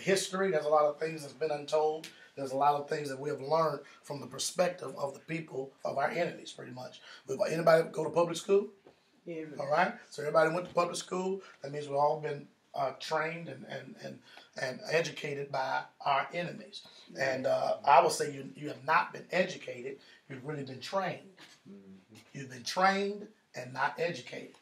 history. There's a lot of things that's been untold. There's a lot of things that we have learned from the perspective of the people of our enemies, pretty much. Anybody go to public school? Yeah. All right. So everybody went to public school. That means we've all been trained and educated by our enemies. And I would say you have not been educated. You've really been trained. You've been trained and not educated.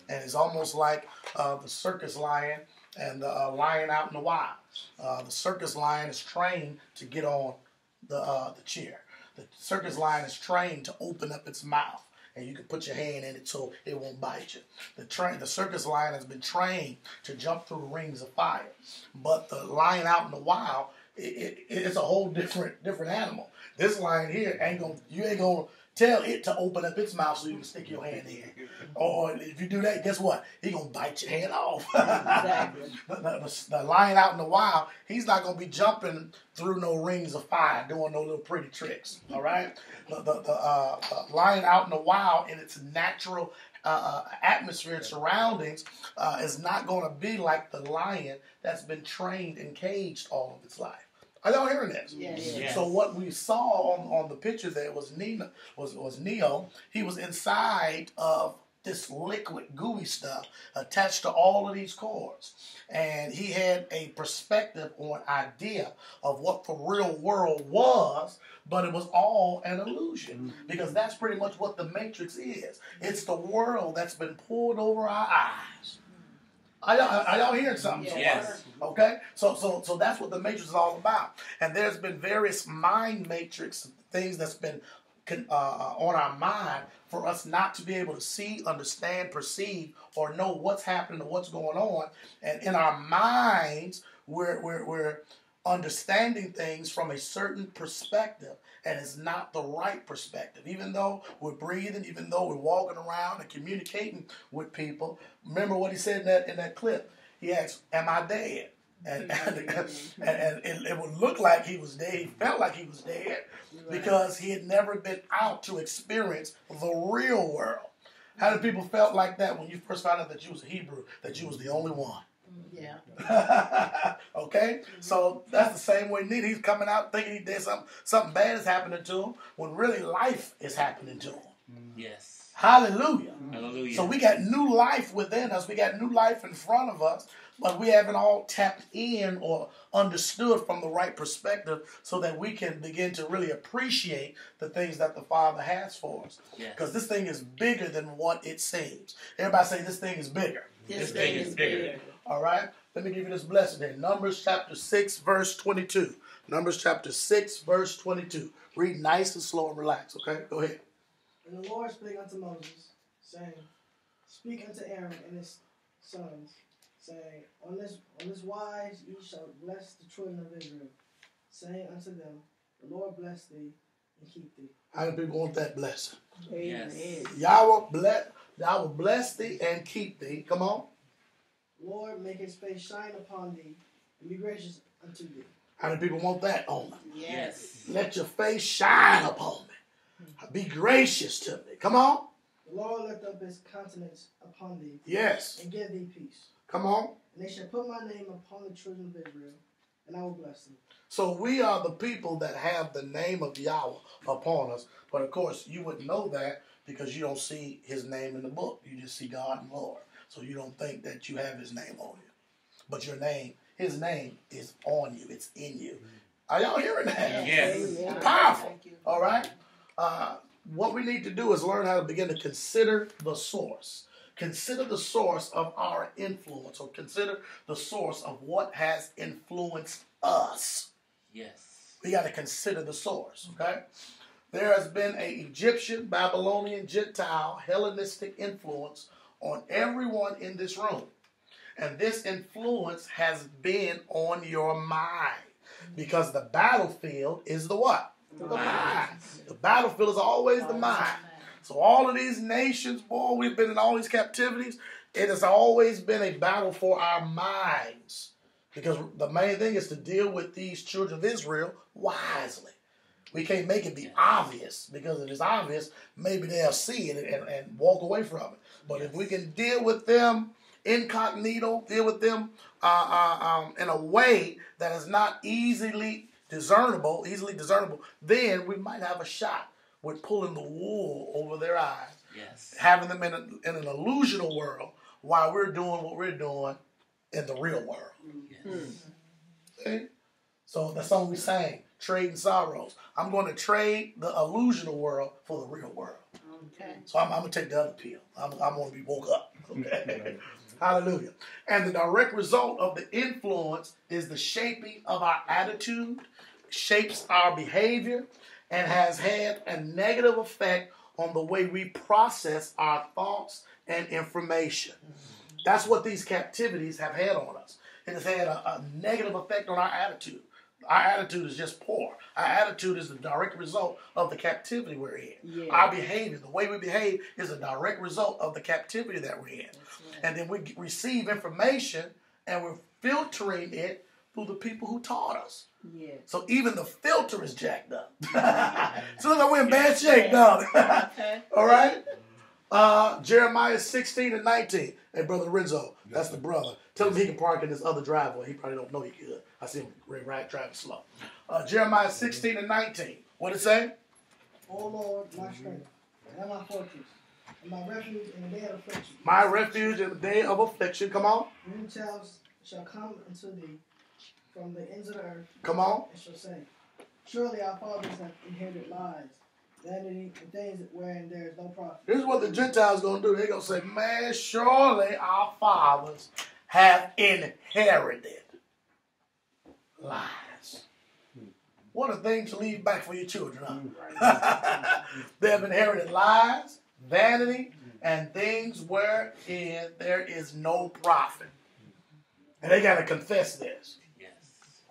And it's almost like the circus lion and the lion out in the wild. The circus lion is trained to get on the chair. The circus lion is trained to open up its mouth, and you can put your hand in it so it won't bite you. The circus lion has been trained to jump through rings of fire. But the lion out in the wild, it's a whole different animal. This lion here you ain't gonna tell it to open up its mouth so you can stick your hand in. Or if you do that, guess what? He's going to bite your hand off. Exactly. The lion out in the wild, he's not going to be jumping through no rings of fire, doing no little pretty tricks. All right? The lion out in the wild, in its natural atmosphere and surroundings, is not going to be like the lion that's been trained and caged all of its life. Are y'all hearing this? Yes. So what we saw on the picture there was Neo. He was inside of this liquid gooey stuff attached to all of these cords. And he had a perspective or an idea of what the real world was, but it was all an illusion. Because that's pretty much what the Matrix is. It's the world that's been poured over our eyes. Are y'all hearing something? Yes. Okay? So that's what the Matrix is all about. And there's been various mind matrix, things that's been on our mind for us not to be able to see, understand, perceive, or know what's happening or what's going on. And in our minds, we're understanding things from a certain perspective, and it's not the right perspective. Even though we're breathing, even though we're walking around and communicating with people, remember what he said in that clip. He asked, "Am I dead?" And it would look like he was dead. He felt like he was dead because he had never been out to experience the real world. How did people felt like that when you first found out that you was a Hebrew, that you was the only one? Yeah. Okay? So that's the same way He's coming out thinking he did something bad is happening to him when really life is happening to him. Yes. Hallelujah. Hallelujah. So we got new life within us. We got new life in front of us, but we haven't all tapped in or understood from the right perspective so that we can begin to really appreciate the things that the Father has for us. Because this thing is bigger than what it seems. Everybody say this thing is bigger. This thing is bigger. All right? Let me give you this blessing here. Numbers chapter 6, verse 22. Numbers chapter 6, verse 22. Read nice and slow and relax, okay? Go ahead. And the Lord spake unto Moses, saying, Speak unto Aaron and his sons, saying, On this wise ye shall bless the children of Israel, saying unto them, The Lord bless thee and keep thee. How many people want that blessing? Yes. Yahweh bless thee and keep thee. Come on. Lord, make his face shine upon thee and be gracious unto thee. How many people want that on them? Yes. Let your face shine upon me. Be gracious to me. Come on. The Lord lift up his countenance upon thee. Yes. And give thee peace. Come on. And they shall put my name upon the children of Israel, and I will bless them. So we are the people that have the name of Yahweh upon us. But of course, you wouldn't know that because you don't see his name in the book. You just see God and Lord. So you don't think that you have his name on you. But his name is on you. It's in you. Are y'all hearing that? Yes. It's powerful. All right? What we need to do is learn how to begin to consider the source. Consider the source of our influence, or consider the source of what has influenced us. Yes. We got to consider the source, okay? There has been an Egyptian, Babylonian, Gentile, Hellenistic influence on everyone in this room. And this influence has been on your mind. Because the battlefield is the what? The mind. The battlefield is always the mind. So all of these nations, boy, we've been in all these captivities. It has always been a battle for our minds. Because the main thing is to deal with these children of Israel wisely. We can't make it be obvious, because if it's obvious, maybe they'll see it and walk away from it. But if we can deal with them incognito, deal with them in a way that is not easily discernible, then we might have a shot with pulling the wool over their eyes, Yes. having them in an illusional world while we're doing what we're doing in the real world. Yes. See? So that's all we saying, trading sorrows. I'm going to trade the illusional world for the real world. Okay. So I'm going to take the other pill. I'm going to be woke up. Okay. Hallelujah. And the direct result of the influence is the shaping of our attitude, shapes our behavior, and has had a negative effect on the way we process our thoughts and information. That's what these captivities have had on us. It has had a negative effect on our attitude. Our attitude is just poor. Our attitude is the direct result of the captivity we're in. Yeah. Our behavior, the way we behave, is a direct result of the captivity that we're in. Right. And then we receive information and we're filtering it through the people who taught us. Yeah. So even the filter is jacked up. So look like we're in bad shape, don't it? Okay. All right? Jeremiah 16 and 19. Hey, Brother Renzo, that's the brother. Tell him he can park in this other driveway. He probably don't know he could. I see him driving slow. Jeremiah 16 and 19. What it say? O Lord, my strength, and my fortress, and my refuge in the day of affliction. My refuge in the day of affliction. Come on. Whom shall come unto thee from the ends of the earth, Come on. and shall say, surely our fathers have inherited lies, vanity, and things wherein there is no profit. This is what the Gentiles going to do. They're going to say, man, surely our fathers have inherited lies. What a thing to leave back for your children, huh? They have inherited lies, vanity, and things wherein there is no profit. And they got to confess this. Yes.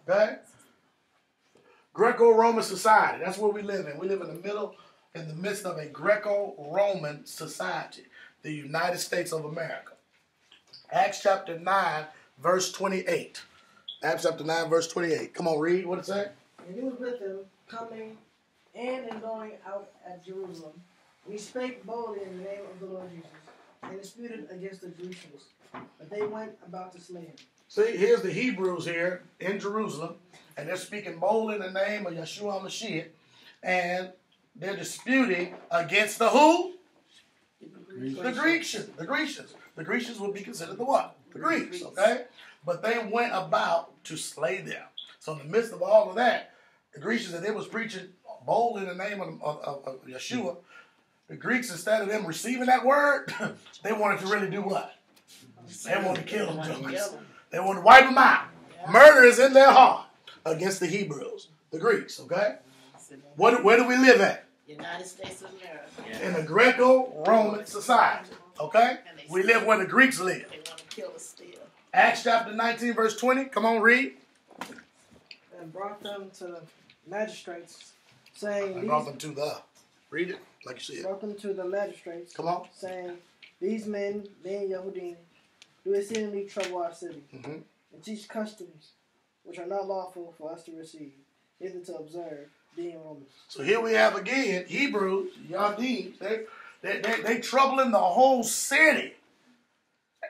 Okay? Greco-Roman society. That's where we live in. We live in the midst of a Greco-Roman society. The United States of America. Acts chapter 9, verse 28. Acts chapter 9, verse 28. Come on, read. What it say? And he was with them, coming in and going out at Jerusalem. And he spake boldly in the name of the Lord Jesus, and disputed against the Grecians. But they went about to slay him. See, here's the Hebrews here in Jerusalem, and they're speaking boldly in the name of Yeshua HaMashiach, and they're disputing against the who? The Grecians. The Grecians. The Grecians would be considered the what? The Greeks, okay? But they went about to slay them. So in the midst of all of that, the Grecians, and they was preaching boldly in the name of Yeshua, the Greeks, instead of them receiving that word, they wanted to really do what? They wanted to kill them. They wanted to wipe them out. Yeah. Murder is in their heart against the Hebrews, the Greeks, okay? Where do we live at? United States of America. Yes. In a Greco-Roman society, okay? We live where the Greeks live. They want to kill us still. Acts chapter 19, verse 20. Come on, read. And brought them to the magistrates, saying, I brought them to the. Read it like you see it. Brought them to the magistrates, Come on. saying, these men, being Yahudim, do exceedingly trouble our city, Mm-hmm. and teach customs which are not lawful for us to receive, neither to observe, being Romans. So here we have again Hebrews, Yadim. They troubling the whole city.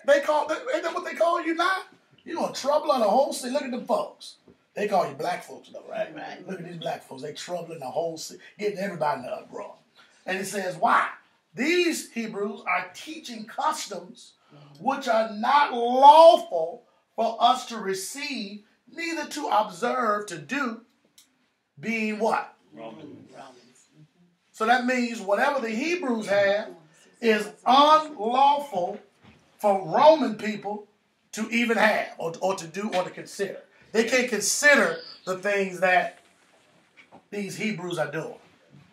Ain't that what they call you now? You gonna trouble on the whole city. Look at them folks. They call you black folks though, right? Right. Look at these black folks. They troubling the whole city, getting everybody in the uproar. And it says, why? These Hebrews are teaching customs which are not lawful for us to receive, neither to observe, to do, being what? Romans. So that means whatever the Hebrews have is unlawful for Roman people to even have or to do or to consider. They can't consider the things that these Hebrews are doing.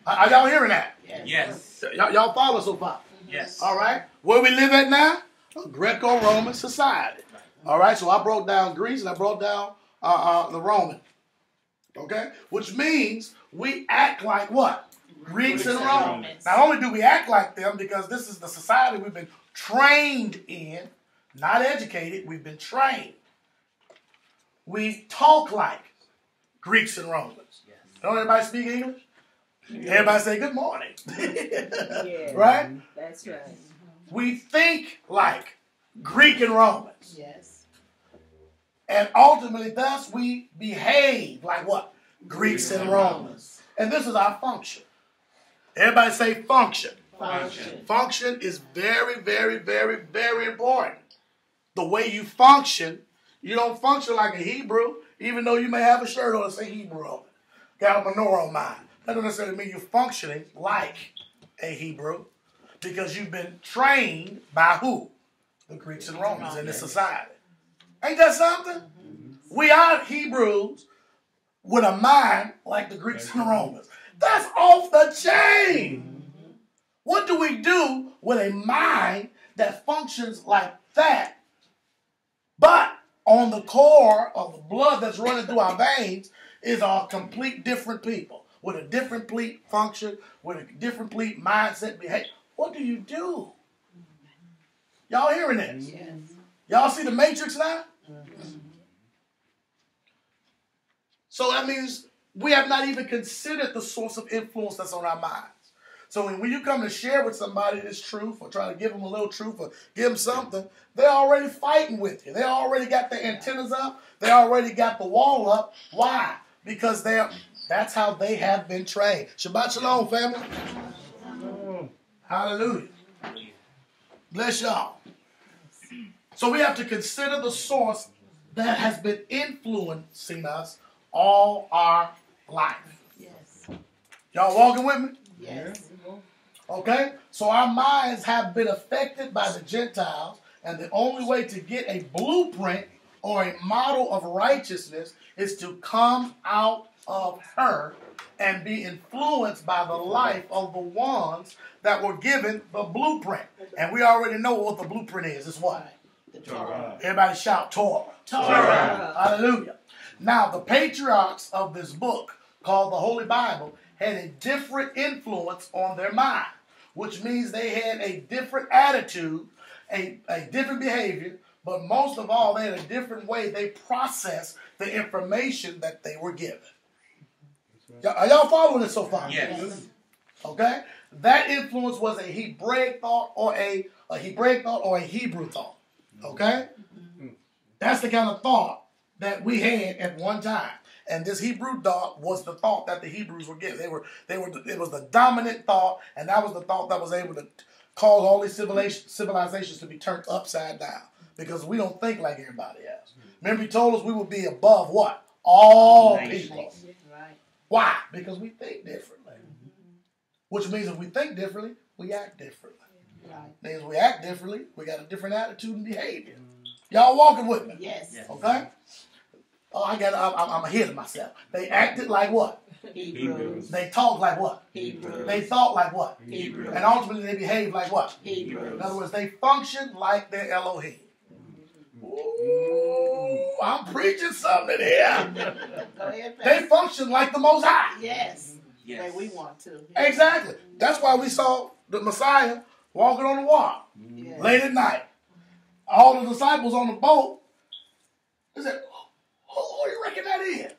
Are y'all hearing that? Yes. Y'all follow so far? Yes. All right. Where we live at now? A Greco-Roman society. All right. So I broke down Greece and I broke down the Roman. Okay. Which means we act like what? Greeks and Romans. Not only do we act like them because this is the society we've been trained in, not educated, we've been trained. We talk like Greeks and Romans. Yes. Don't everybody speak English? Yeah. Everybody say good morning. Yeah. Right? That's right. We think like Greek and Romans. Yes. And ultimately, thus, we behave like what? Greeks and Romans. And this is our function. Everybody say function. Function. Function is very, very, very, very important. The way you function, you don't function like a Hebrew, even though you may have a shirt on that say Hebrew on it. Got a menorah on mine. That doesn't necessarily mean you're functioning like a Hebrew, because you've been trained by who? The Greeks and Romans in this society. Ain't that something? Mm-hmm. We are Hebrews with a mind like the Greeks and the Romans. That's off the chain. Mm-hmm. What do we do with a mind that functions like that, but on the core of the blood that's running through our veins is our complete different people with a different complete function, with a different complete mindset, behavior? What do you do? Y'all hearing this? Yes. Y'all see the matrix now? Mm-hmm. So that means we have not even considered the source of influence that's on our minds. So when you come to share with somebody this truth or try to give them a little truth or give them something, they're already fighting with you. They already got their antennas up. They already got the wall up. Why? Because that's how they have been trained. Shabbat shalom, family. Hallelujah. Bless y'all. So we have to consider the source that has been influencing us all our life. Yes. Y'all walking with me? Yes. Okay? So our minds have been affected by the Gentiles, and the only way to get a blueprint or a model of righteousness is to come out of her and be influenced by the life of the ones that were given the blueprint. And we already know what the blueprint is. It's what? The Torah. Everybody shout Torah. Torah. Hallelujah. Now, the patriarchs of this book, called the Holy Bible, had a different influence on their mind, which means they had a different attitude, a different behavior, but most of all, they had a different way they processed the information that they were given. Are y'all following this so far? Yes. Okay? That influence was a Hebraic thought or a Hebraic thought or a Hebrew thought. Okay? That's the kind of thought that we had at one time. And this Hebrew thought was the thought that the Hebrews were given. It was the dominant thought, and that was the thought that was able to cause all these civilizations to be turned upside down. Because we don't think like everybody else. Remember, he told us we would be above what? All people. Right. Why? Because we think differently. Which means if we think differently, we act differently. Right. Means we act differently, we got a different attitude and behavior. Y'all walking with me? Yes. Okay? Oh, I'm ahead of myself. They acted like what? Hebrews. They talked like what? Hebrews. They thought like what? Hebrews. And ultimately they behaved like what? Hebrews. In other words, they functioned like their Elohim. Ooh, I'm preaching something here. Go ahead, They functioned like the Most High. Yes. Yes. Like we want to. Exactly. That's why we saw the Messiah walking on the water Yes. late at night. All the disciples on the boat, they said, who do you reckon that is?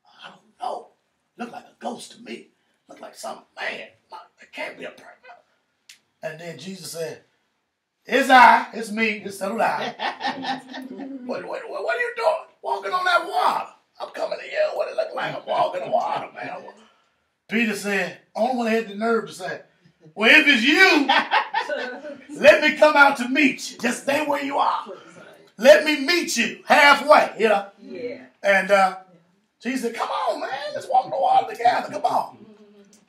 I don't know. Look like a ghost to me. Look like some man. It can't be a person. And then Jesus said, it's I, it's me, just settle down. What are you doing? Walking on that water. I'm coming to you. What it look like? I'm walking on water, man. Peter said, only one had the nerve to say, well, if it's you, let me come out to meet you. Just stay where you are. Let me meet you halfway, you know. Yeah. And Jesus said, come on, man. Let's walk the water together. Come on.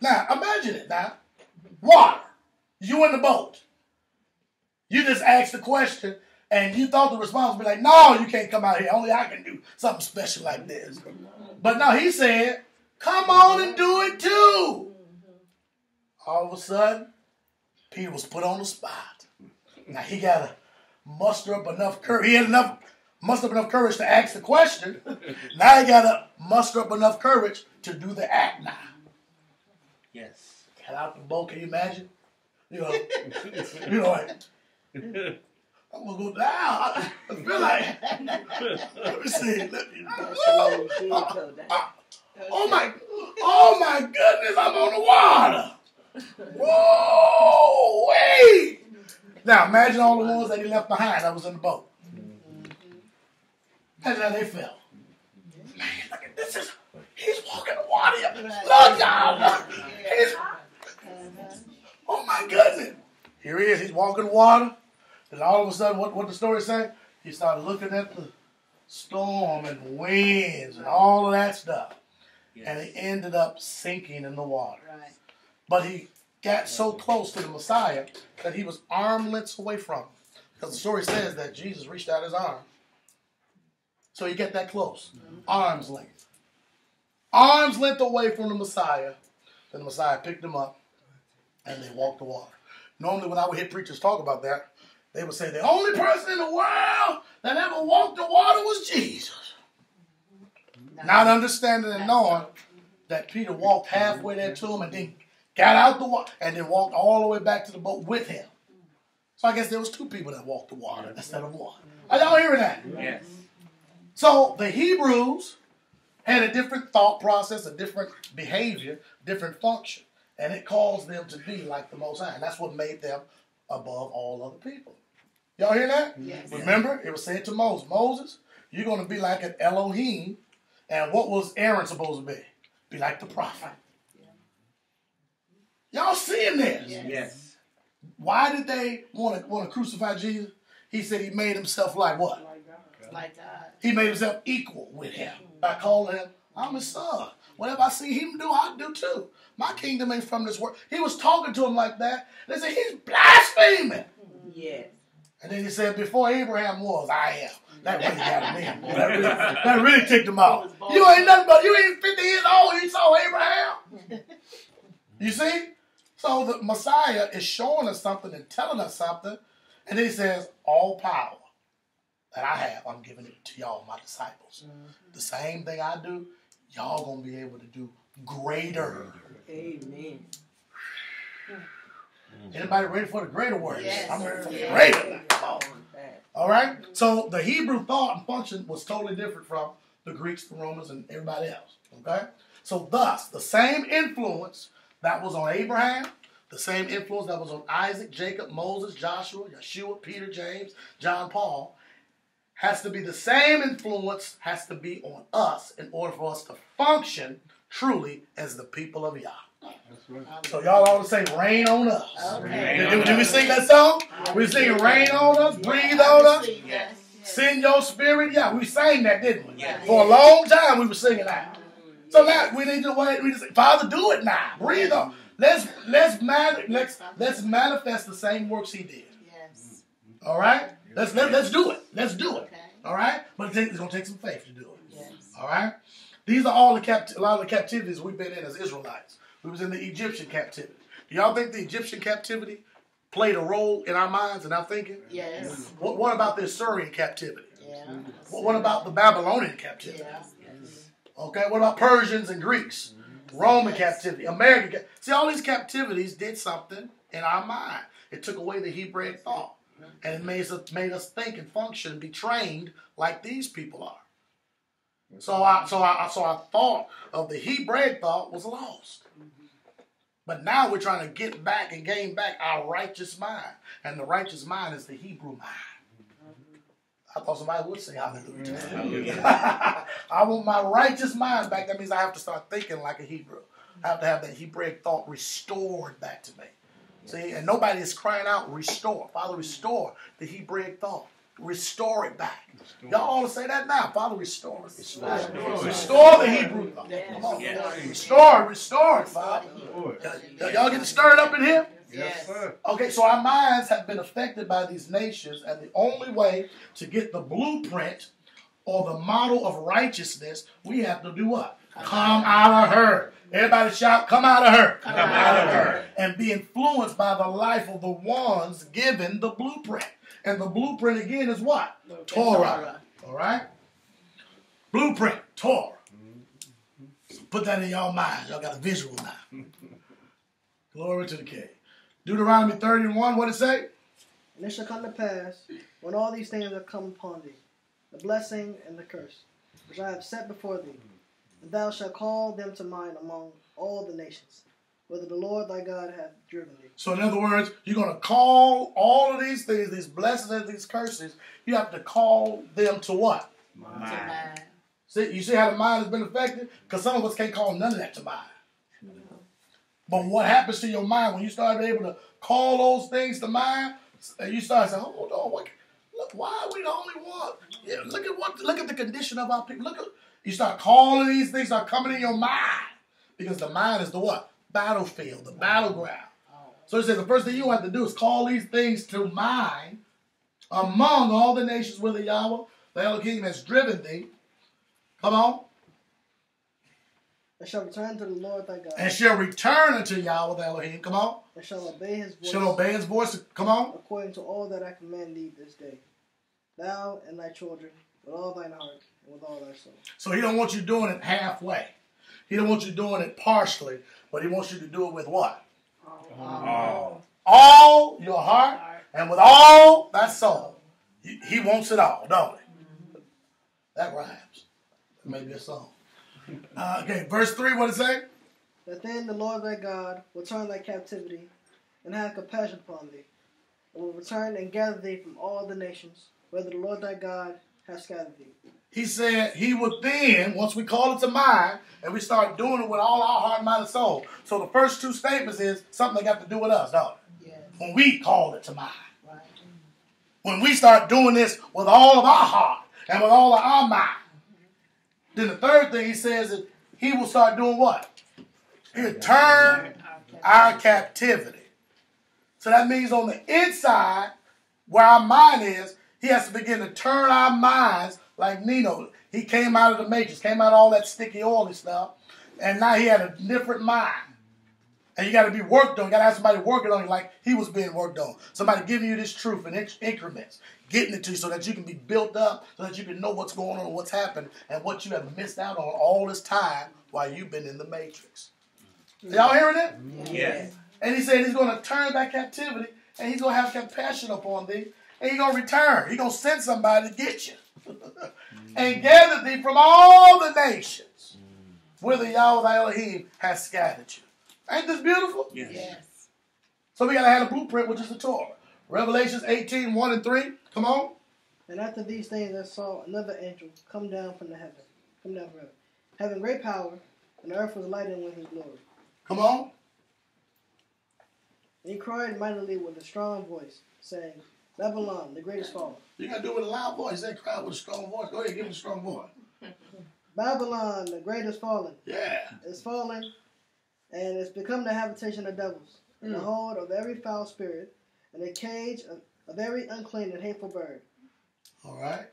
Now, imagine it now. Water. You in the boat. You just asked the question, and you thought the response would be like, no, you can't come out here. Only I can do something special like this. But no, he said, come on and do it too. All of a sudden, Peter was put on the spot. Now he got to muster up enough courage. He had muster up enough courage to ask the question. Now he got to muster up enough courage to do the act now. Yes. Get out the boat. Can you imagine? You know, like, I'm gonna go down. I feel like. Let me see. Oh my goodness! I'm on the water. Whoa! Wait. Now, imagine all the ones that he left behind that was in the boat. Imagine how they felt. Man, look at this. He's walking the water. Look, y'all. Look. Oh, my goodness. Here he is. He's walking the water. And all of a sudden, what the story say? He started looking at the storm and the winds and all of that stuff. Yes. And he ended up sinking in the water. Right. But he got so close to the Messiah that he was arm lengths away from him. Because the story says that Jesus reached out his arm. So you get that close. Arm's length. Arm's length away from the Messiah. Then the Messiah picked him up and they walked the water. Normally when I would hear preachers talk about that, they would say the only person in the world that ever walked the water was Jesus. Not understanding and knowing that Peter walked halfway there to him and then got out the water and then walked all the way back to the boat with him. So I guess there was two people that walked the water instead of one. Are y'all hearing that? Yes. So the Hebrews had a different thought process, a different behavior, different function. And it caused them to be like the Most High. And that's what made them above all other people. Y'all hear that? Yes. Remember, it was said to Moses, Moses, you're going to be like an Elohim. And what was Aaron supposed to be? Be like the prophet. Y'all seeing this? Yes. Why did they want to crucify Jesus? He said he made himself like what? Like God. He made himself equal with him by calling him, I'm his son. Whatever I see him do, I do too. My kingdom ain't from this world. He was talking to him like that. They said, he's blaspheming. Yes. And then he said, before Abraham was, I am. That really got him in. That really ticked him off. You ain't nothing but, you ain't 50 years old. You saw Abraham. You see? So the Messiah is showing us something and telling us something. And then he says, all power that I have, I'm giving it to y'all, my disciples. The same thing I do, y'all going to be able to do greater. Amen. Anybody ready for the greater works? Yes. I'm ready for the greater. All right? So the Hebrew thought and function was totally different from the Greeks, the Romans, and everybody else. Okay? So thus, the same influence that was on Abraham, the same influence that was on Isaac, Jacob, Moses, Joshua, Yeshua, Peter, James, John, Paul, has to be the same influence, has to be on us in order for us to function truly as the people of Yah. So y'all ought to say, rain on us. Okay. Did we sing that song? We sing rain on us, breathe on us, send your spirit. Yeah, we sang that, didn't we? For a long time we were singing that. So now we need to wait. We just say, Father, do it now. Breathe on. Let's manifest the same works He did. Yes. All right. Let's do it. Let's do it. Okay. All right. But it's going to take some faith to do it. Yes. All right. These are all a lot of the captivities we've been in as Israelites. We was in the Egyptian captivity. Do y'all think the Egyptian captivity played a role in our minds and our thinking? Yes. What about the Assyrian captivity? Yeah. What about the Babylonian captivity? Yeah. Okay. What about Persians and Greeks? Roman captivity, American. See, all these captivities did something in our mind. It took away the Hebraic thought, and it made us think and function, be trained like these people are. So our thought of the Hebraic thought was lost. But now we're trying to get back and gain back our righteous mind, and the righteous mind is the Hebrew mind. I thought somebody would say hallelujah. I want my righteous mind back. That means I have to start thinking like a Hebrew. I have to have that Hebraic thought restored back to me. See, and nobody is crying out, restore. Father, restore the Hebraic thought. Restore it back. Y'all ought to say that now. Father, restore it. Restore the Hebrew thought. Come on. Restore it, Father. Y'all getting stirred up in here? Yes, sir. Okay, so our minds have been affected by these nations, and the only way to get the blueprint or the model of righteousness, we have to do what? Come out of her. Everybody shout, come out of her. Come out of her. And be influenced by the life of the ones given the blueprint. And the blueprint again is what? Torah. All right? Blueprint, Torah. So put that in y'all minds. Y'all got a visual now. Glory to the King. Deuteronomy 31, what it say? And it shall come to pass, when all these things are come upon thee, the blessing and the curse, which I have set before thee, and thou shalt call them to mind among all the nations, whether the Lord thy God hath driven thee. So in other words, you're going to call all of these things, these blessings and these curses, you have to call them to what? Mind. See, you see how the mind has been affected? Because some of us can't call none of that to mind. But what happens to your mind when you start able to call those things to mind, and you start saying, hold on, look, why are we the only one? Yeah, look at the condition of our people. You start calling these things, start coming in your mind. Because the mind is the what? Battlefield, the battleground. So he says the first thing you have to do is call these things to mind among all the nations whither Yahweh, the Elohim, has driven thee. Come on. And shall return to the Lord thy God. And shall return unto Yahweh, the Elohim. Come on. And shall obey his voice. Shall obey his voice. Come on. According to all that I command thee this day. Thou and thy children, with all thine heart, and with all thy soul. So he don't want you doing it halfway. He don't want you doing it partially, but he wants you to do it with what? All your heart and with all thy soul. He wants it all, don't he? That rhymes. Maybe a song. Okay, verse 3, what does it say? That then the Lord thy God will turn thy captivity and have compassion upon thee, and will return and gather thee from all the nations, whether the Lord thy God has scattered thee. He said he would then, once we call it to mind, and we start doing it with all our heart, mind, and soul. So the first two statements is something that got to do with us, don't it? Yes. When we call it to mind. Right. When we start doing this with all of our heart and with all of our mind. Then the third thing he says is he will start doing what? He'll turn our captivity. So that means on the inside, where our mind is, he has to begin to turn our minds like Nino. He came out of the matrix, came out of all that sticky, oily stuff, and now he had a different mind. And you got to be worked on. You got to have somebody working on you like he was being worked on. Somebody giving you this truth in increments, getting it to you so that you can be built up, so that you can know what's going on and what's happened and what you have missed out on all this time while you've been in the matrix. Y'all hearing it? Yes. And he said he's going to turn back captivity and he's going to have compassion upon thee and he's going to return. He's going to send somebody to get you and gather thee from all the nations whither Yahweh thy Elohim has scattered you. Ain't this beautiful? Yes. So we got to have a blueprint, which is the Torah. Revelations 18, 1 and 3. Come on. And after these things I saw another angel come down from heaven, having great power, and the earth was lightened with his glory. Come on. And he cried mightily with a strong voice, saying, Babylon, the great is fallen. You got to do it with a loud voice. They cry with a strong voice. Go ahead, give him a strong voice. Babylon, the great is fallen. Yeah. It's fallen, and it's become the habitation of devils, and the hold of every foul spirit, and the cage of every unclean and hateful bird. All right.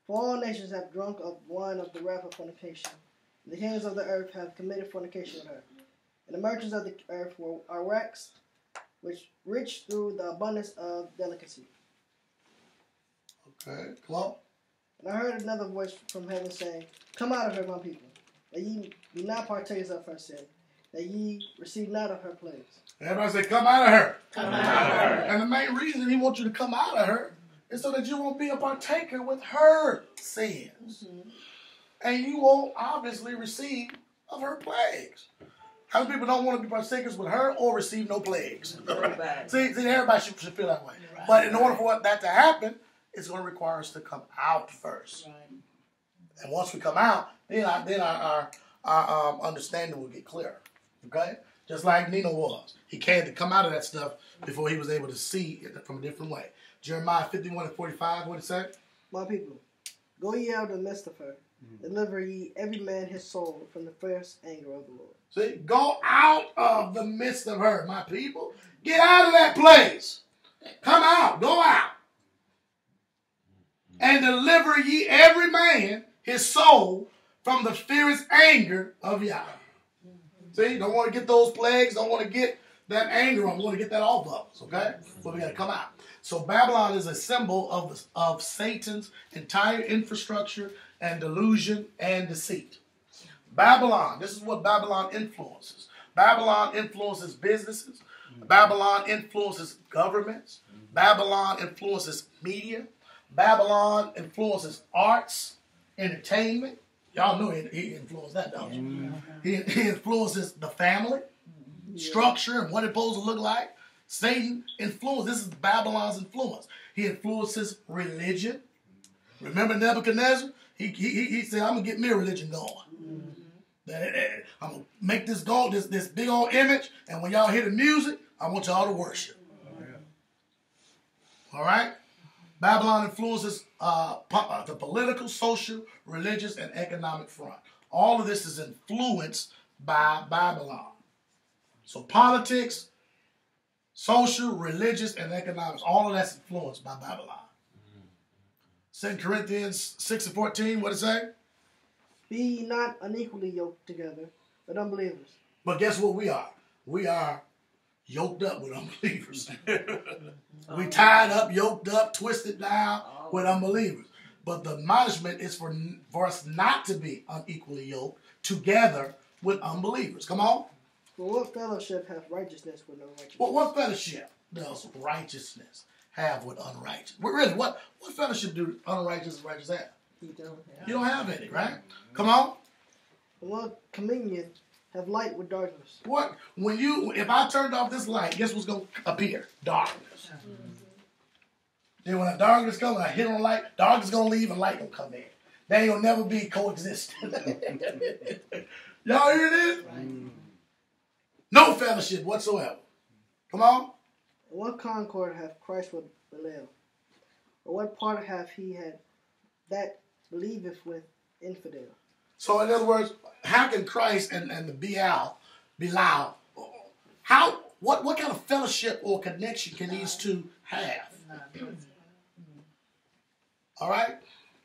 For all nations have drunk of wine of the wrath of fornication. And the kings of the earth have committed fornication with her. And the merchants of the earth are waxed, which rich through the abundance of delicacy. Okay. Come on. And I heard another voice from heaven saying, Come out of her, my people, that ye be not partakers of her sin, that ye receive not of her plagues. Everybody say, come out of her. Come out of her. And the main reason he wants you to come out of her is so that you won't be a partaker with her sins. Mm-hmm. And you won't obviously receive of her plagues. How many people don't want to be partakers with her or receive no plagues? see, everybody should feel that way. Right. But in order for that to happen, it's going to require us to come out first. Right. And once we come out, then our understanding will get clearer. Okay? Just like Nino was. He came to come out of that stuff before he was able to see it from a different way. Jeremiah 51 and 45, what did it say? My people, go ye out of the midst of her. Deliver ye every man his soul from the fierce anger of the Lord. See, go out of the midst of her, my people. Get out of that place. Come out. Go out. And deliver ye every man his soul from the fierce anger of Yahweh. See, don't want to get those plagues. Don't want to get that anger on. We want to get that off of us, okay? But we got to come out. So Babylon is a symbol of Satan's entire infrastructure and delusion and deceit. Babylon, this is what Babylon influences. Babylon influences businesses. Babylon influences governments. Babylon influences media. Babylon influences arts, entertainment. Y'all know he influenced that, don't you? He influences the family. structure and what it's supposed to look like. Satan influenced. This is Babylon's influence. He influences religion. Remember Nebuchadnezzar? He said, I'm going to get me a religion going. I'm going to make this gold, this big old image, and when y'all hear the music, I want y'all to worship. All right? Babylon influences the political, social, religious, and economic front. All of this is influenced by Babylon. So politics, social, religious, and economics, all of that's influenced by Babylon. 2 Corinthians 6:14, what does it say? Be ye not unequally yoked together with unbelievers. But guess what we are? We are yoked up with unbelievers. We tied up, yoked up, twisted down with unbelievers. But the admonishment is for us not to be unequally yoked together with unbelievers. Come on. For what fellowship hath righteousness with unrighteousness? Well, what fellowship does righteousness have with unrighteous? Well, really, what fellowship do unrighteous and righteous have? You don't have. You don't have any, right? Come on. For what communion have light with darkness? What? If I turned off this light, guess what's going to appear? Darkness. Then when the darkness comes, I hit on the light, darkness is going to leave and light going to come in. They ain't going to never be coexisting. Y'all hear this? No fellowship whatsoever. Come on. And what concord hath Christ with Belial? Or what part hath he had that believeth with infidel? So in other words, how can Christ and the Belial, what kind of fellowship or connection can these two have? All right?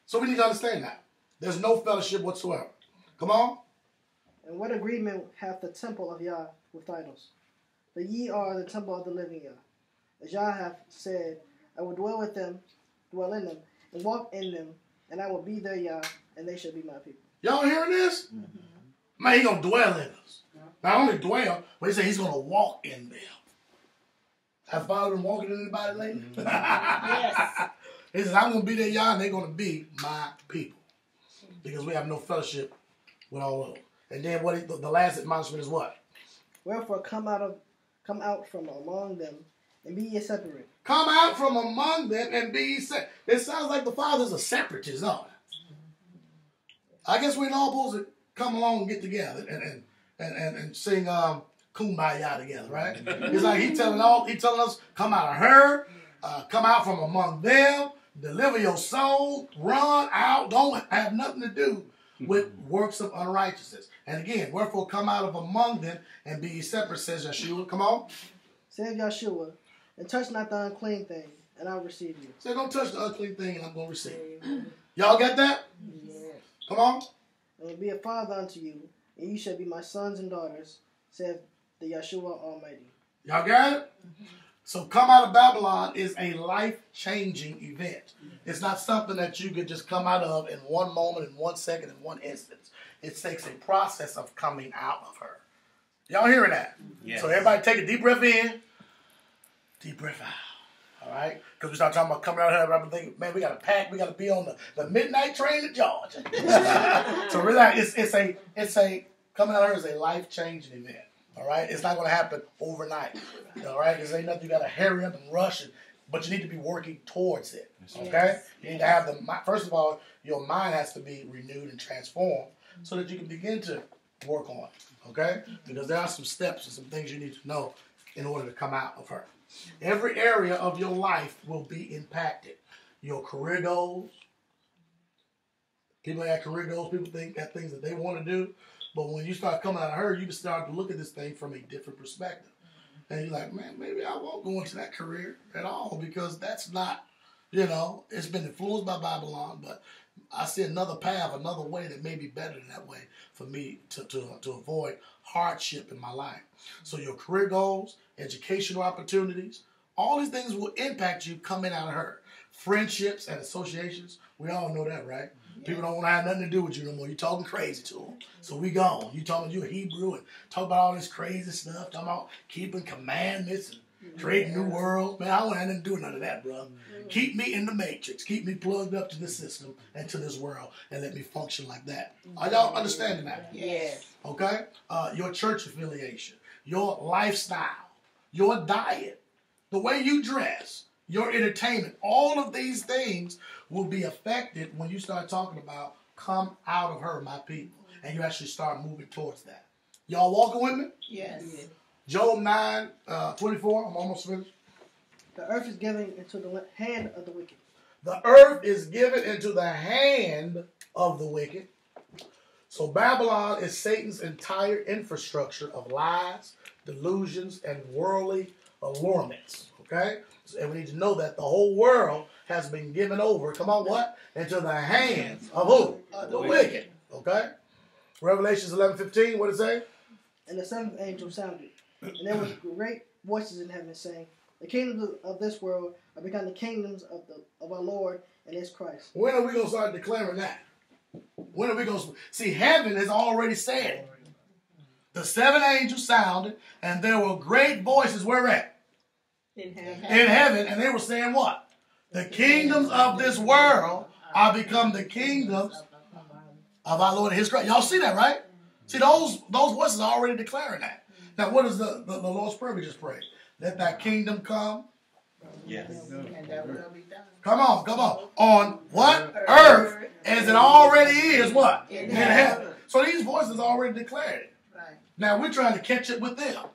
So we need to understand that. There's no fellowship whatsoever. Come on. And what agreement hath the temple of Yah with idols? But ye are the temple of the living Yah. As Yah hath said, I will dwell in them, and walk in them, and I will be their Yah, and they shall be my people. Y'all hearing this? Man, he's going to dwell in us. Not only dwell, but he said he's going to walk in them. Have Father been walking in anybody lately? Yes. He says, I'm going to be their Yah, and they're going to be my people. Because we have no fellowship with all of them. And then the last admonishment is what? Wherefore come out from among them, and be ye separate. Come out from among them and be ye separate. It sounds like the Father's a separatist, don't it? I guess we're all supposed to come along and get together and sing Kumbaya together, right? It's like he telling us, come out of her, come out from among them, deliver your soul, run out, don't have nothing to do with works of unrighteousness. And again, wherefore come out of among them and be ye separate, says Yeshua. Come on. Says Yeshua, and touch not the unclean thing, and I'll receive you. Say, don't touch the unclean thing and I'm going to receive it. Y'all get that? Yes. Come on. And will be a father unto you, and you shall be my sons and daughters, saith the Yeshua Almighty. Y'all got it? So come out of Babylon is a life-changing event. It's not something that you could just come out of in one moment, in 1 second, in one instance. It takes a process of coming out of her. Y'all hearing that? Yes. So everybody take a deep breath in, deep breath out. All right? Because we start talking about coming out of her, I've been thinking, man, we got to pack, we got to be on the midnight train to Georgia. So relax, it's a coming out of her is a life-changing event. All right? It's not going to happen overnight. All right? Because ain't nothing you got to hurry up and rush, but you need to be working towards it. Okay? Yes. You need to have first of all, your mind has to be renewed and transformed so that you can begin to work on it. Okay? Because there are some steps and some things you need to know in order to come out of her. Every area of your life will be impacted. Your career goals. People have career goals. People think that things that they want to do. But when you start coming out of her, you start to look at this thing from a different perspective. And you're like, man, maybe I won't go into that career at all because that's not, it's been influenced by Babylon, but I see another path, another way that may be better than that way for me to avoid hardship in my life. So your career goals, educational opportunities, all these things will impact you coming out of her. Friendships and associations, we all know that, right? Yeah. People don't want to have nothing to do with you no more. You're talking crazy to them. So we gone. You talking you're Hebrew and talk about all this crazy stuff, talking about keeping commandments and creating new world. Man, I don't have nothing to do with none of that, bro. Keep me in the matrix. Keep me plugged up to this system and to this world and let me function like that. Are y'all understanding that? Yes. Okay? Your church affiliation. your lifestyle, your diet, the way you dress, your entertainment, all of these things will be affected when you start talking about come out of her, my people. And you actually start moving towards that. Y'all walking with me? Yes. Job 9:24. I'm almost finished. The earth is given into the hand of the wicked. The earth is given into the hand of the wicked. So Babylon is Satan's entire infrastructure of lies, delusions, and worldly allurements. Okay? And we need to know that the whole world has been given over, come on, what? Into the hands of who? The wicked. Okay? Revelations 11:15, what does it say? And the seventh angel sounded, and there was great voices in heaven saying, the kingdoms of this world are become the kingdoms of our Lord and his Christ. When are we going to start declaring that? When are we going to... See, heaven has already said. The seven angels sounded, and there were great voices. Where at? In heaven. In heaven. And they were saying what? The kingdoms of this world are become the kingdoms of our Lord and his Christ. Y'all see that, right? See, those voices are already declaring that. Now, what is the Lord's Prayer we just prayed? Let thy kingdom come. Yes. And that will be done. Come on, come on. On what? Earth, as it already is, what? In heaven. So these voices already declared it. Right. Now we're trying to catch it with them.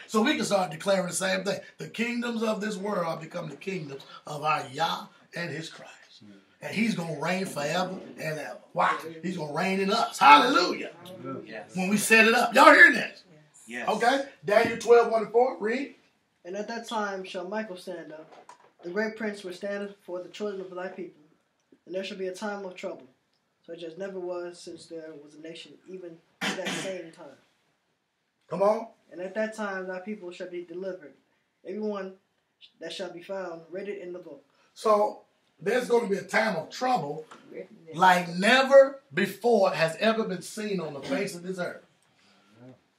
So we can start declaring the same thing. The kingdoms of this world are become the kingdoms of our Yah and his Christ. And he's going to reign forever and ever. Why? He's going to reign in us. Hallelujah. Yes. When we set it up. Y'all hearing this? Yes. Okay. Daniel 12:1-4. Read. And at that time shall Michael stand up, the great prince which standeth for the children of thy people. And there shall be a time of trouble, such as never was since there was a nation, even at that same time. Come on. And at that time thy people shall be delivered, everyone that shall be found written in the book. So there's going to be a time of trouble like never before has ever been seen on the face of this earth.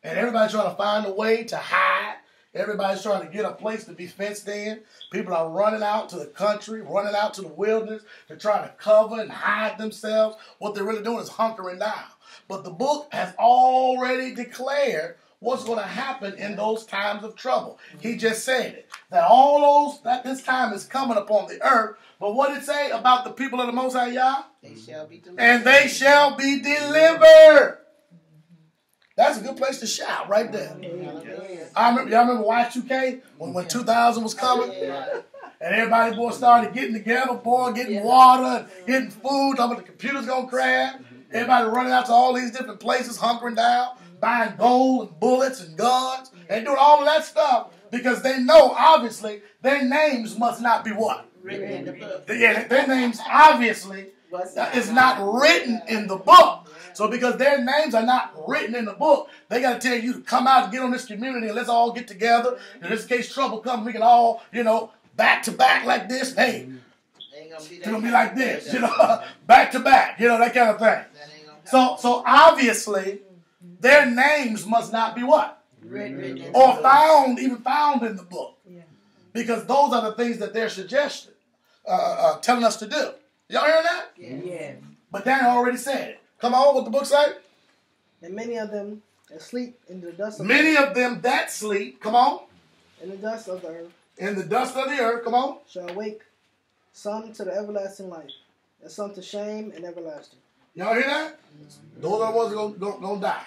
And everybody's trying to find a way to hide. Everybody's trying to get a place to be fenced in. People are running out to the country, running out to the wilderness. They're trying to cover and hide themselves. What they're really doing is hunkering down. But the book has already declared what's going to happen in those times of trouble. He just said it. That this time is coming upon the earth. But what did it say about the people of the Most High Yah? They shall be delivered. And they shall be delivered. That's a good place to shout right there. Y'all remember Y2K when 2000 was coming? And everybody, boy, started getting together, boy, getting water, getting food. Talking about the computer's going to crash. Everybody running out to all these different places, hunkering down, buying gold and bullets and guns, and doing all of that stuff because they know, obviously, their names must not be what? Written in the book. Yeah, their names obviously is not written in the book. So because their names are not written in the book, they got to tell you to come out and get on this community and let's all get together. In this case trouble comes, we can all, back to back like this. Hey, it's going to be like this, back to back, that kind of thing. So obviously, their names must not be what? Written Or found in the book. Because those are the things that they're suggesting, telling us to do. Y'all hearing that? Yeah. But Daniel already said it. Come on, what the book say? And many of them that sleep in the dust of Many of them that sleep, come on, in the dust of the earth in the dust of the earth, come on. shall awake, some to the everlasting life, and some to shame and everlasting. Y'all hear that? Those are the ones that are going to die.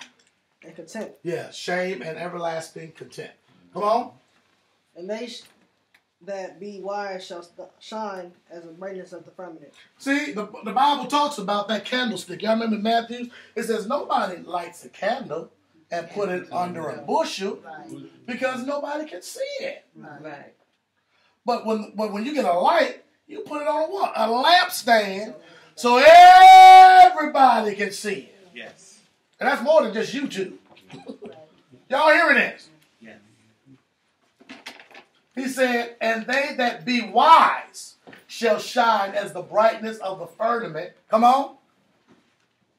And contempt. Yeah, shame and everlasting contempt. Come on. And they that be wise shall shine as the brightness of the firmament. See, the Bible talks about that candlestick. Y'all remember Matthew? It says nobody lights a candle and put it under a bushel because nobody can see it. Right. But when you get a light, you put it on a what? A lampstand so everybody can see it. Yes. And that's more than just YouTube. Y'all hearing this? Yes. He said, and they that be wise shall shine as the brightness of the firmament. Come on.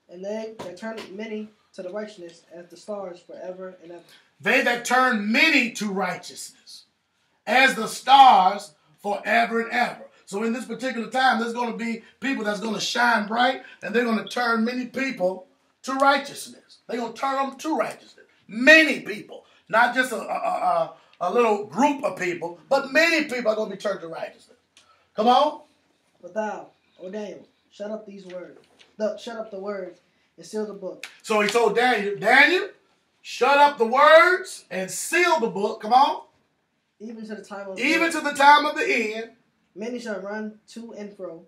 And they that turn many to the righteousness as the stars forever and ever. They that turn many to righteousness as the stars forever and ever. So in this particular time, there's going to be people that's going to shine bright, and they're going to turn many people to righteousness. They're going to turn them to righteousness. Many people. Not just a little group of people, but many people are going to be turned to righteousness. Come on. But thou, O Daniel, shut up these words. Shut up the words and seal the book. So he told Daniel, shut up the words and seal the book. Come on. Even to the time of the end. Many shall run to and fro,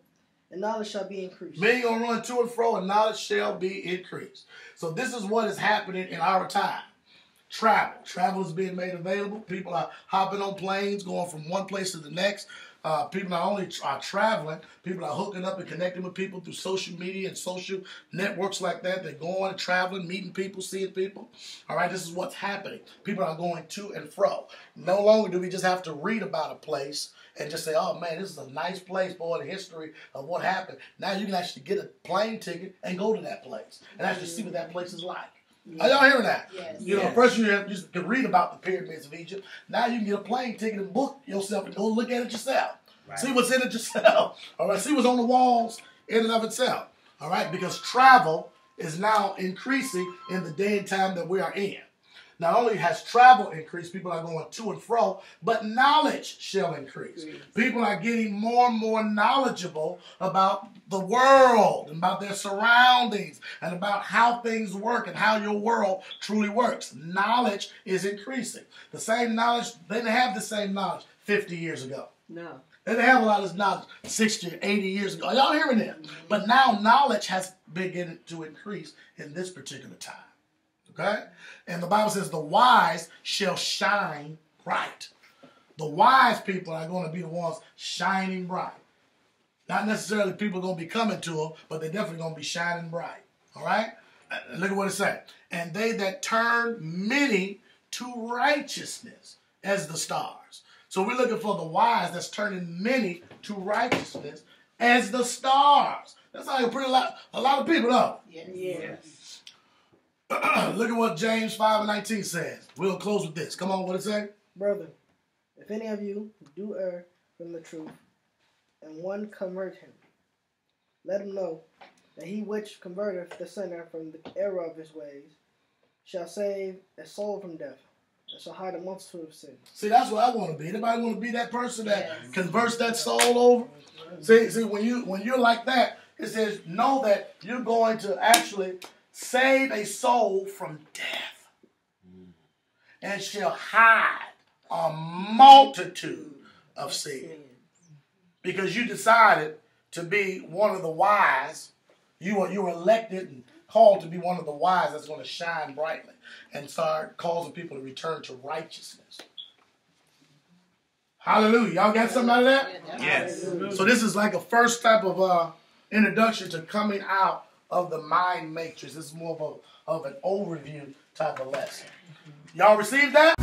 and knowledge shall be increased. Many going to run to and fro, and knowledge shall be increased. So this is what is happening in our time. Travel. Travel is being made available. People are hopping on planes, going from one place to the next. People not only are traveling, people are hooking up and connecting with people through social media and social networks like that. They're going and traveling, meeting people, seeing people. All right, this is what's happening. People are going to and fro. No longer do we just have to read about a place and just say, oh, man, this is a nice place, boy, the history of what happened. Now you can actually get a plane ticket and go to that place and actually see what that place is like. Are y'all hearing that? Yes. You know, first you just could read about the pyramids of Egypt. Now you can get a plane ticket and book yourself and go look at it yourself. Right. See what's in it yourself. All right, see what's on the walls in and of itself. All right, because travel is now increasing in the day and time that we are in. Not only has travel increased, people are going to and fro, but knowledge shall increase. People are getting more and more knowledgeable about the world, and about their surroundings, and about how things work and how your world truly works. Knowledge is increasing. The same knowledge, they didn't have the same knowledge 50 years ago. No. They didn't have a lot of knowledge 60, 80 years ago. Are y'all hearing that? But now knowledge has begun to increase in this particular time. Okay? And the Bible says the wise shall shine bright. The wise people are going to be the ones shining bright. Not necessarily people going to be coming to them, but they're definitely going to be shining bright. All right? Look at what it says. And they that turn many to righteousness as the stars. So we're looking for the wise that's turning many to righteousness as the stars. That's like a lot of people, though. Yes. Yes. Look at what James 5:19 says. We'll close with this. Come on, what it say? Brother, if any of you do err from the truth, and one convert him, let him know that he which converteth the sinner from the error of his ways shall save a soul from death, and shall hide a multitude of sins. See, that's what I want to be. Anybody want to be that person that converts that soul over? See, when you're like that, it says, know that you're going to actually save a soul from death, and shall hide a multitude of sins. Because you decided to be one of the wise. You were elected and called to be one of the wise that's going to shine brightly and start causing people to return to righteousness. Hallelujah. Y'all got something out of that? Yes. So this is like a first type of introduction to coming out of the mind matrix. This is more of an overview type of lesson. Y'all received that?